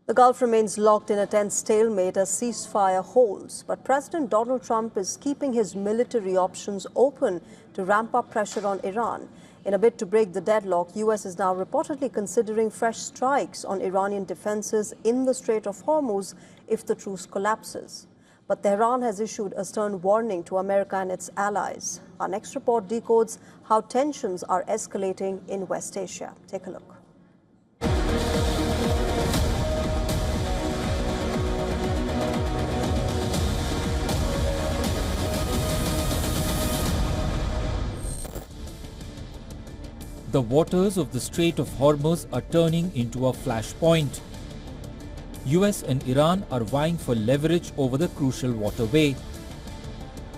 The Gulf remains locked in a tense stalemate as ceasefire holds, but President Donald Trump is keeping his military options open to ramp up pressure on Iran. In a bid to break the deadlock, U.S. is now reportedly considering fresh strikes on Iranian defenses in the Strait of Hormuz if the truce collapses. But Tehran has issued a stern warning to America and its allies. Our next report decodes how tensions are escalating in West Asia. Take a look. The waters of the Strait of Hormuz are turning into a flashpoint. US and Iran are vying for leverage over the crucial waterway.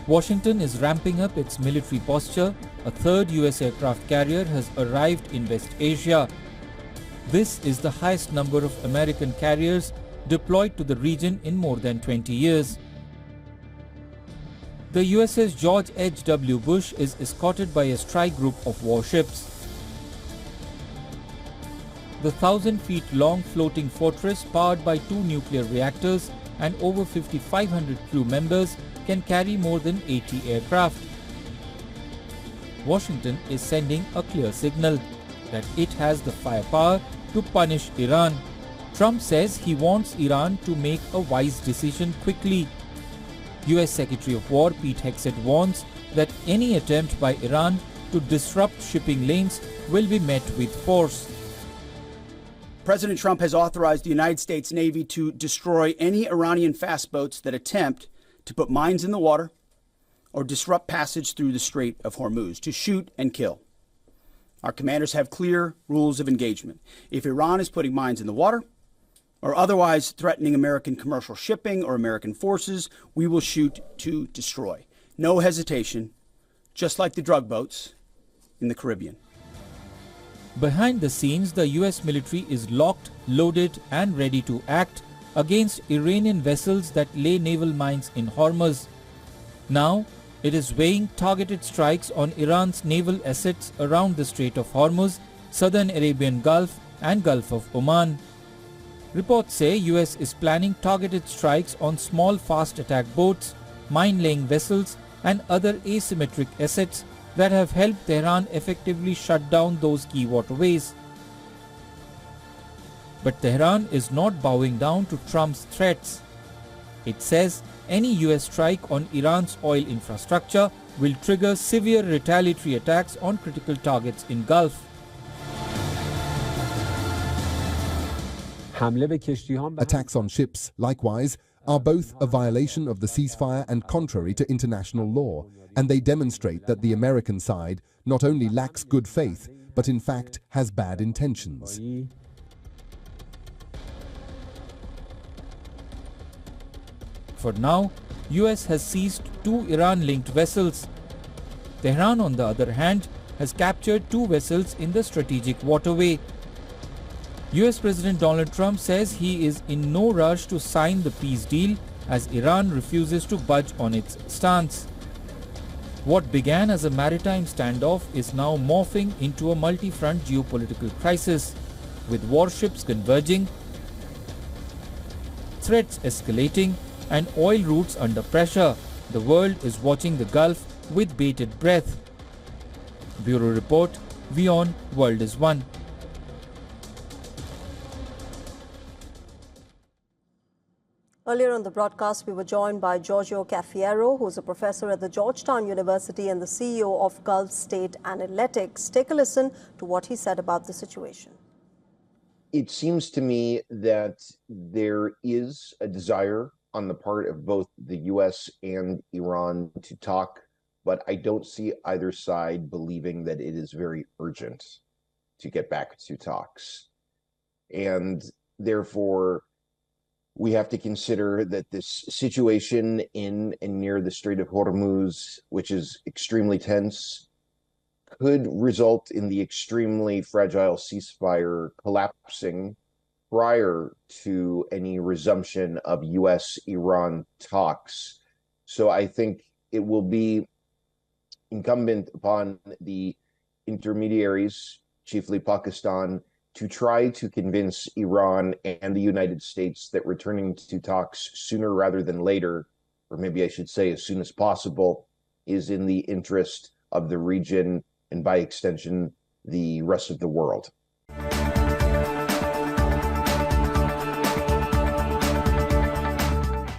Washington is ramping up its military posture. A third US aircraft carrier has arrived in West Asia. This is the highest number of American carriers deployed to the region in more than 20 years. The USS George H.W. Bush is escorted by a strike group of warships. The 1,000-feet-long floating fortress, powered by 2 nuclear reactors and over 5,500 crew members, can carry more than 80 aircraft. Washington is sending a clear signal that it has the firepower to punish Iran. Trump says he wants Iran to make a wise decision quickly. US Secretary of War Pete Hegseth warns that any attempt by Iran to disrupt shipping lanes will be met with force. President Trump has authorized the United States Navy to destroy any Iranian fast boats that attempt to put mines in the water or disrupt passage through the Strait of Hormuz, to shoot and kill. Our commanders have clear rules of engagement. If Iran is putting mines in the water or otherwise threatening American commercial shipping or American forces, we will shoot to destroy. No hesitation, just like the drug boats in the Caribbean. Behind the scenes, the US military is locked, loaded and ready to act against Iranian vessels that lay naval mines in Hormuz. Now, it is weighing targeted strikes on Iran's naval assets around the Strait of Hormuz, southern Arabian Gulf and Gulf of Oman. Reports say US is planning targeted strikes on small fast attack boats, mine-laying vessels and other asymmetric assets that have helped Tehran effectively shut down those key waterways. But Tehran is not bowing down to Trump's threats. It says any US strike on Iran's oil infrastructure will trigger severe retaliatory attacks on critical targets in Gulf. Attacks on ships, likewise, are both a violation of the ceasefire and contrary to international law, and they demonstrate that the American side not only lacks good faith, but in fact has bad intentions. For now, US has seized 2 Iran-linked vessels. Tehran, on the other hand, has captured 2 vessels in the strategic waterway. US President Donald Trump says he is in no rush to sign the peace deal as Iran refuses to budge on its stance. What began as a maritime standoff is now morphing into a multi-front geopolitical crisis, with warships converging, threats escalating, and oil routes under pressure. The world is watching the Gulf with bated breath. Bureau Report, WION World is One. Earlier on the broadcast, we were joined by Giorgio Caffiero, who is a professor at the Georgetown University and the CEO of Gulf State Analytics. Take a listen to what he said about the situation. It seems to me that there is a desire on the part of both the US and Iran to talk, but I don't see either side believing that it is very urgent to get back to talks. And therefore, we have to consider that this situation in and near the Strait of Hormuz, which is extremely tense, could result in the extremely fragile ceasefire collapsing prior to any resumption of US-Iran talks. So I think it will be incumbent upon the intermediaries, chiefly Pakistan to try to convince Iran and the United States that returning to talks sooner rather than later, or maybe I should say as soon as possible, is in the interest of the region and by extension, the rest of the world.